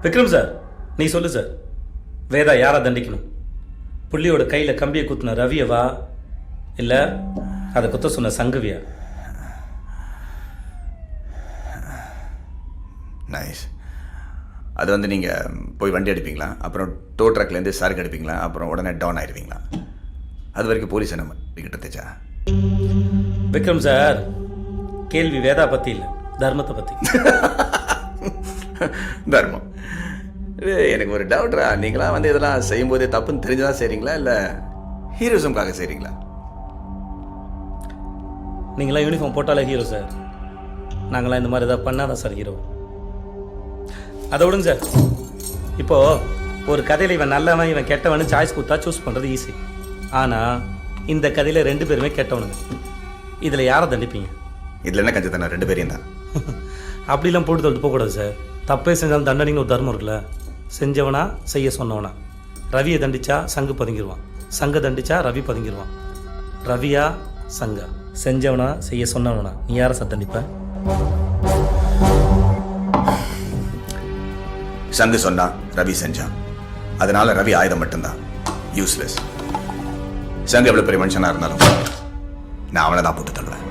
Vikram sir, நீ சொல்லு sir. Veda யாரை தண்டிக்கணும்? புள்ளியோட கையில் கம்பியை குத்துன ரவியவா, இல்லை அதை குத்த சொன்ன சங்கவியா? நைஸ். அது வந்து நீங்கள் போய் வண்டி அடிப்பீங்களா, அப்புறம் டோ ட்ரக்லேருந்து சரக்கு அடிப்பீங்களா, அப்புறம் உடனே டவுன் ஆயிடுவீங்களா? அது வரைக்கும் போலீஸ் என்ன கிட்ட தேச்சா? விக்ரம் சார், கேள்வி வேதா பற்றி இல்லை, தர்மத்தை பற்றி. தர்மம். எனக்கு ஒரு டவுட்ரா, நீங்களாம் வந்து இதெல்லாம் செய்யும்போதே தப்புன்னு தெரிஞ்சுதான் செய்கிறீங்களா, இல்லை ஹீரோசம்காக செய்கிறீங்களா? நீங்களாம் யூனிஃபார்ம் போட்டாலே ஹீரோ சார். நாங்களாம் இந்த மாதிரி ஏதாவது பண்ணாதான் சார் ஹீரோ. அதை விடுங்க சார். இப்போது ஒரு கதையில் இவன் நல்லவன் இவன் கெட்டவனு சாய்ஸ் கொடுத்தா சூஸ் பண்ணுறது ஈஸி. ஆனால் இந்த கதையில் 2 பேருமே கெட்டவனுங்க. இதில் யாரை தண்டிப்பீங்க? இதில் என்ன கஞ்ச தானே, 2 பேரையும் தான். அப்படிலாம் போட்டு தள்ளிட்டு போகக்கூடாது சார். தப்பே செஞ்சாலும் தண்டனைன்னு ஒரு தர்மம் இருக்குல்ல. செஞ்சவனா செய்ய சொன்னவனா? ரவியை தண்டிச்சா சங்கு பதுங்கிடுவான், சங்க தண்டிச்சா ரவி பதுங்கிடுவான். ரவியா சங்கா? செஞ்சவனா செய்ய சொன்னவனா? நீ யாரை சார் தண்டிப்ப? சங்கு சொன்னா ரவி செஞ்சான், அதனால ரவி ஆயுதம் மட்டும்தான், யூஸ்லெஸ். சங்கு எவ்வளவு பெரிய மனுஷனா இருந்தாலும் நான் அவனை தான் போட்டு தள்ளுவேன்.